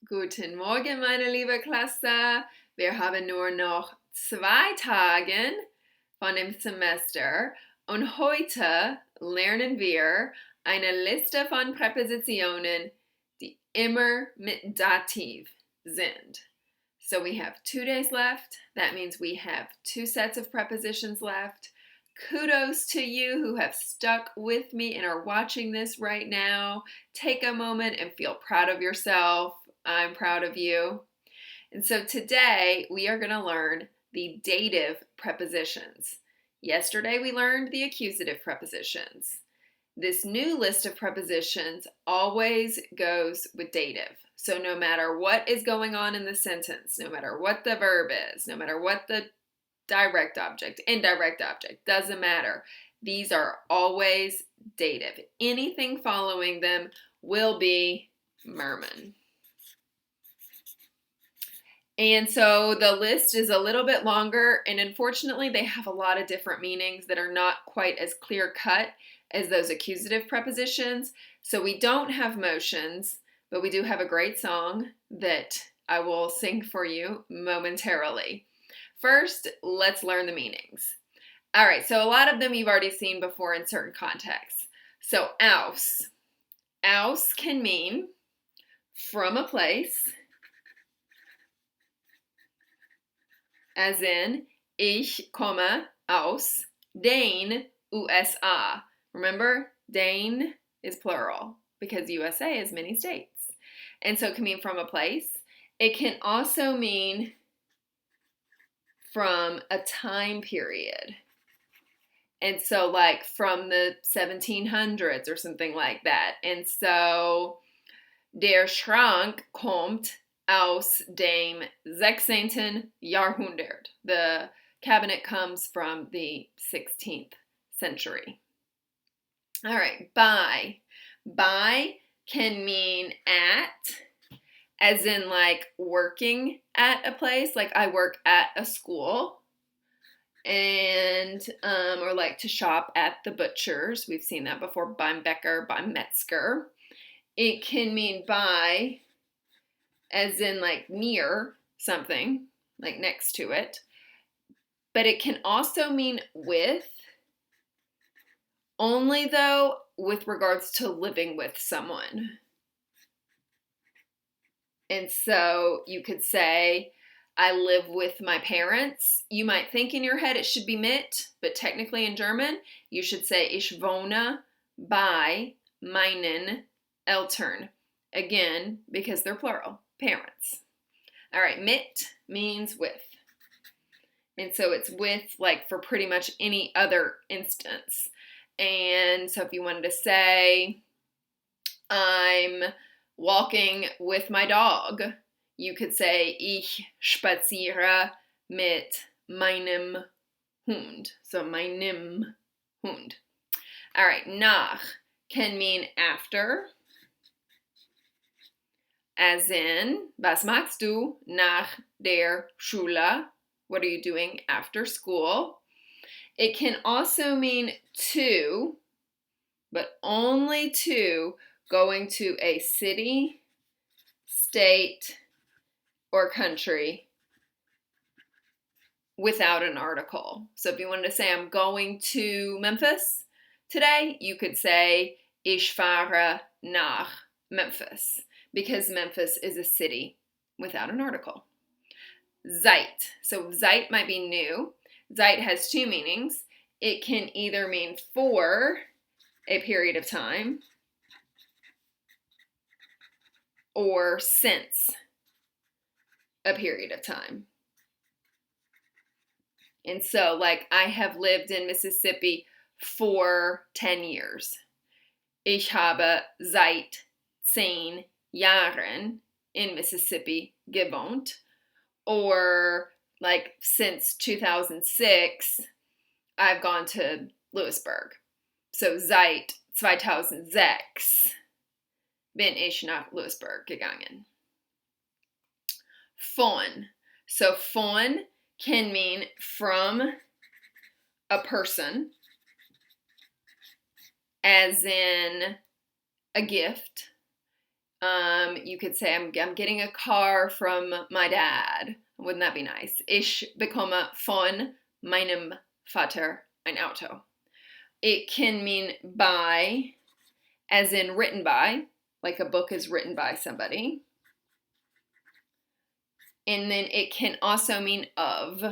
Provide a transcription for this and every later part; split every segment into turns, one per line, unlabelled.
Guten Morgen, meine liebe Klasse. Wir haben nur noch 2 Tage von dem Semester und heute lernen wir eine Liste von Präpositionen, die immer mit Dativ sind. So we have 2 days left. That means we have 2 sets of prepositions left. Kudos to you who have stuck with me and are watching this right now. Take a moment and feel proud of yourself. I'm proud of you. And so today we are going to learn the dative prepositions. Yesterday we learned the accusative prepositions. This new list of prepositions always goes with dative. So no matter what is going on in the sentence, no matter what the verb is, no matter what the direct object, indirect object, doesn't matter. These are always dative. Anything following them will be Merman. And so the list is a little bit longer, and unfortunately they have a lot of different meanings that are not quite as clear-cut as those accusative prepositions. So we don't have motions, but we do have a great song that I will sing for you momentarily. First, let's learn the meanings. All right, so a lot of them you've already seen before in certain contexts. So aus. Aus can mean from a place, as in, ich komme aus den USA. Remember, den is plural because USA has many states. And so it can mean from a place. It can also mean from a time period. And so like from the 1700s or something like that. And so der Schrank kommt aus dem 16. Jahrhundert. The cabinet comes from the 16th century. All right, by. By can mean at, as in like working at a place, like I work at a school, and or like to shop at the butcher's. We've seen that before, beim Bäcker, beim Metzger. It can mean by, as in like near something, like next to it. But it can also mean with, only though with regards to living with someone. And so you could say, I live with my parents. You might think in your head it should be mit, but technically in German, you should say, ich wohne bei meinen Eltern. Again, because they're plural, parents. All right, mit means with. And so it's with, like, for pretty much any other instance. And so if you wanted to say, I'm walking with my dog, you could say, ich spaziere mit meinem Hund. So meinem Hund. All right, nach can mean after, as in, was machst du nach der Schule? What are you doing after school? It can also mean to, but only to, going to a city, state, or country without an article. So if you wanted to say, I'm going to Memphis today, you could say, ich fahre nach Memphis, because Memphis is a city without an article. Seit. So seit might be new. Seit has 2 meanings. It can either mean for a period of time or since a period of time. And so, like, I have lived in Mississippi for 10 years. Ich habe seit 10 Jahren in Mississippi gewohnt. Or, like, since 2006, I've gone to Lewisburg. So, seit 2006 bin ich nach Lewisburg gegangen. Von. So, von can mean from a person, as in a gift. You could say, I'm getting a car from my dad. Wouldn't that be nice? Ich bekomme von meinem Vater ein Auto. It can mean by, as in written by, like a book is written by somebody. And then it can also mean of.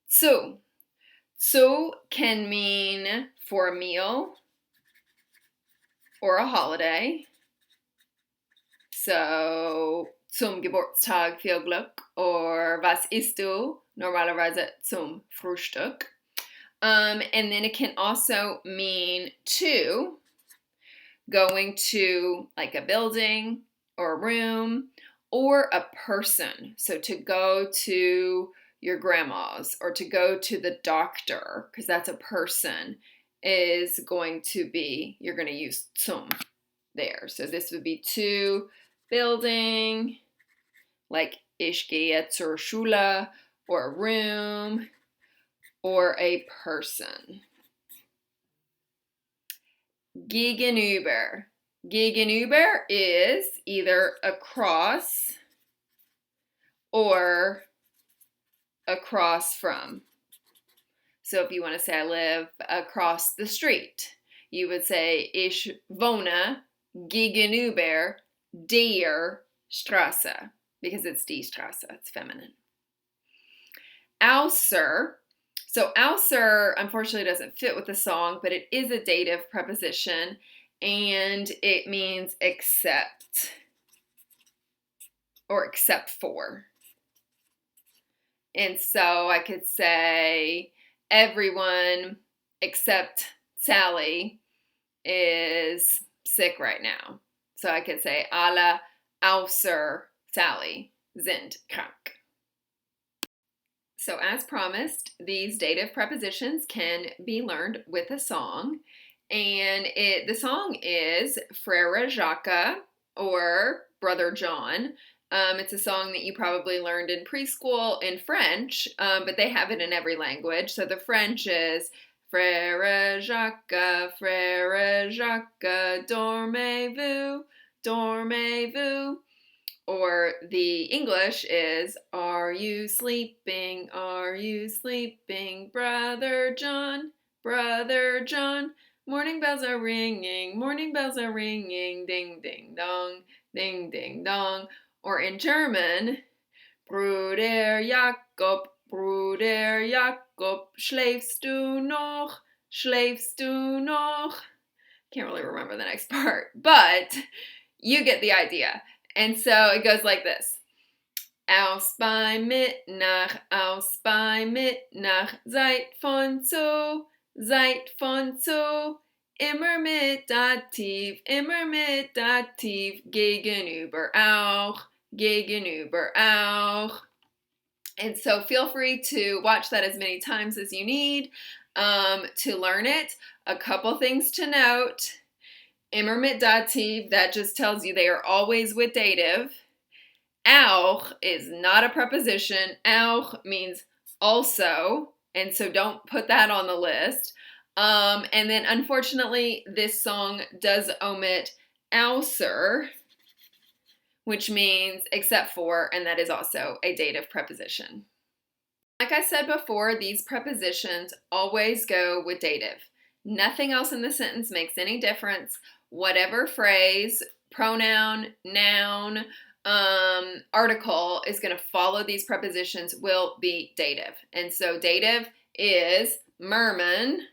So can mean for a meal or a holiday. So, zum Geburtstag viel Glück, or was isst du normalerweise zum Frühstück? And then it can also mean to, going to like a building or a room or a person. So to go to your grandma's or to go to the doctor, because that's a person, is going to be, you're going to use zum there. So this would be to building, like ich gehe zur Schule, or a room, or a person. Gegenüber. Gegenüber is either across or across from. So if you want to say I live across the street, you would say ich wohne gegenüber der Straße, because it's die Straße, it's feminine. Außer. So außer, unfortunately, doesn't fit with the song, but it is a dative preposition, and it means except or except for. And so I could say everyone except Sally is sick right now. So I could say alle außer Sally sind krank. So as promised, these dative prepositions can be learned with a song. And the song is Frère Jacques, or Brother John. It's a song that you probably learned in preschool in French, but they have it in every language. So the French is Frère Jacques, dormez-vous, dormez-vous. Or the English is, are you sleeping, Brother John, Brother John? Morning bells are ringing, ding, ding, dong, ding, ding, dong. Or in German, Bruder Jakob, schläfst du noch, schläfst du noch? Can't really remember the next part, but you get the idea. And so it goes like this. Aus bei Mitternacht, seit von zu, immer mit Dativ, gegenüber auch, And so feel free to watch that as many times as you need to learn it. A couple things to note. Immer mit Dativ, that just tells you they are always with dative. Auch is not a preposition. Auch means also, and so don't put that on the list. And then unfortunately, this song does omit außer, which means except for, and that is also a dative preposition. Like I said before, these prepositions always go with dative. Nothing else in the sentence makes any difference. Whatever phrase, pronoun, noun, article is going to follow these prepositions will be dative. And so dative is merman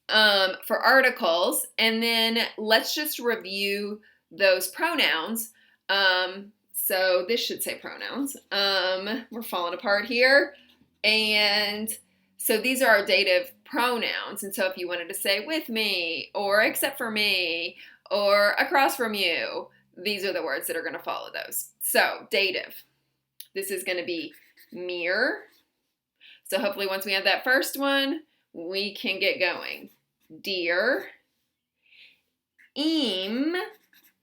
for articles. And then let's just review those pronouns. So this should say pronouns. We're falling apart here. And so these are our dative pronouns. And so if you wanted to say with me, or except for me, or across from you, these are the words that are going to follow those. So dative. This is going to be mir. So hopefully once we have that first one, we can get going. Dear. Im,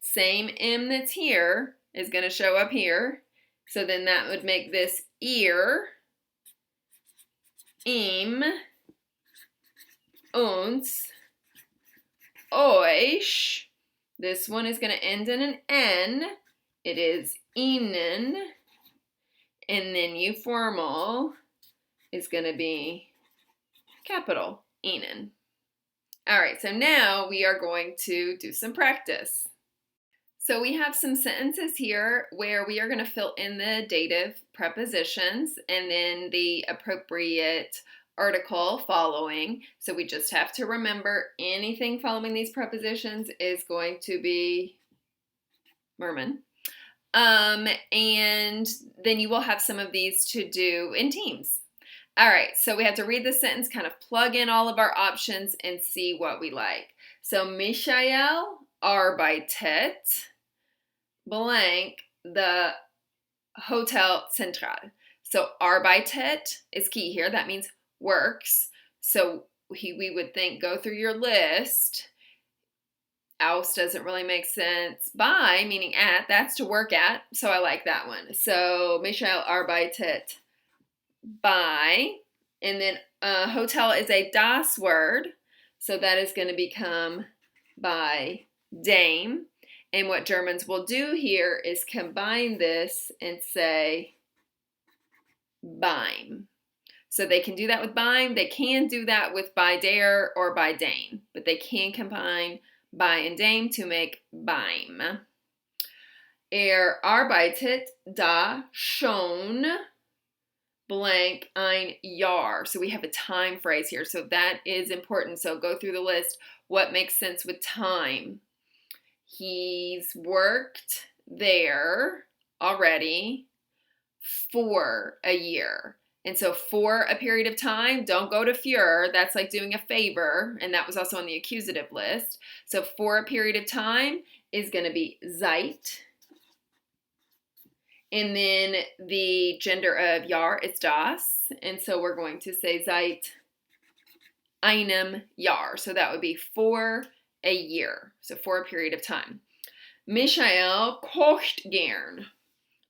same M that's here, is going to show up here. So then that would make this ear. Im. uns, euch. This one is going to end in an N. It is ihnen. And then you formal is going to be capital ihnen. All right, so now we are going to do some practice. So we have some sentences here where we are going to fill in the dative prepositions and then the appropriate article following. So we just have to remember anything following these prepositions is going to be Merman. And then you will have some of these to do in teams. All right, so we have to read the sentence, kind of plug in all of our options and see what we like. So Michael arbeitet blank the Hotel Central. So arbeitet is key here. That means works. So we would think go through your list. Aus doesn't really make sense. Bei, meaning at, that's to work at. So I like that one. So Michael arbeitet bei. And then hotel is a das word. So that is going to become by dem. And what Germans will do here is combine this and say beim. So they can do that with beim. They can do that with bei der or bei dem. But they can combine bei and dem to make beim. Arbeitet da schon blank ein Jahr. So we have a time phrase here. So that is important. So go through the list. What makes sense with time? He's worked there already for a year. And so for a period of time, don't go to für. That's like doing a favor. And that was also on the accusative list. So for a period of time is going to be seit. And then the gender of Jahr is das. And so we're going to say seit einem Jahr. So that would be for a year. So for a period of time. Michael kocht gern.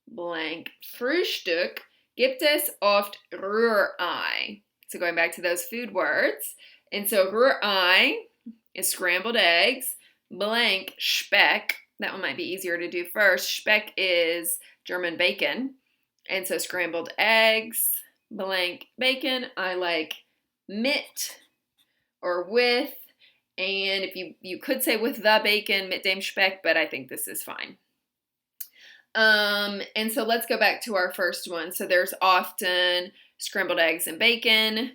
Blank. Frühstück gibt es oft Rührei. So going back to those food words. And so Rührei is scrambled eggs. Blank Speck. That one might be easier to do first. Speck is German bacon. And so scrambled eggs. Blank bacon. I like mit or with. And if you could say with the bacon, mit dem Speck, but I think this is fine. And so let's go back to our first one. So there's often scrambled eggs and bacon,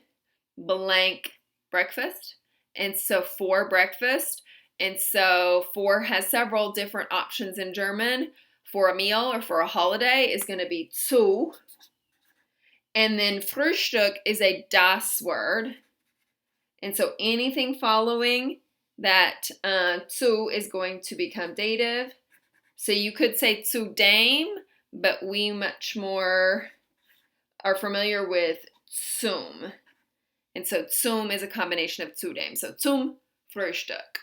blank breakfast. And so for breakfast. And so for has several different options in German. For a meal or for a holiday is going to be zu. And then Frühstück is a das word. And so anything following that zu is going to become dative. So you could say zu dem, but we much more are familiar with zum. And so zum is a combination of zu dem. So zum Frühstück.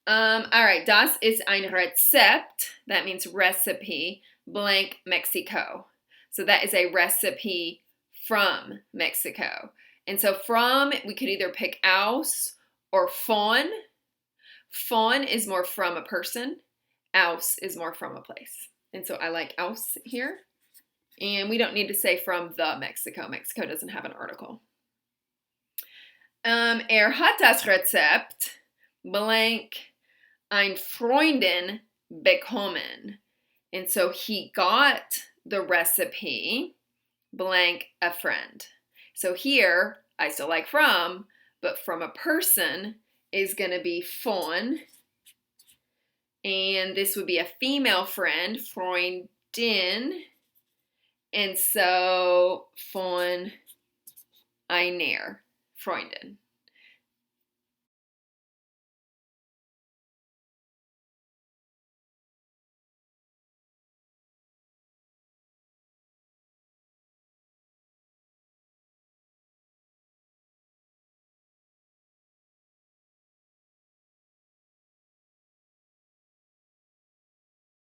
All right, das ist ein Rezept. That means recipe, blank Mexico. So that is a recipe from Mexico. And so from, we could either pick aus or von. Von is more from a person. Aus is more from a place. And so I like aus here. And we don't need to say from the Mexico. Mexico doesn't have an article. Hat das Rezept, blank, ein Freundin bekommen. And so he got the recipe, blank, a friend. So here, I still like from, but from a person is going to be von. And this would be a female friend, Freundin. And so von einer Freundin.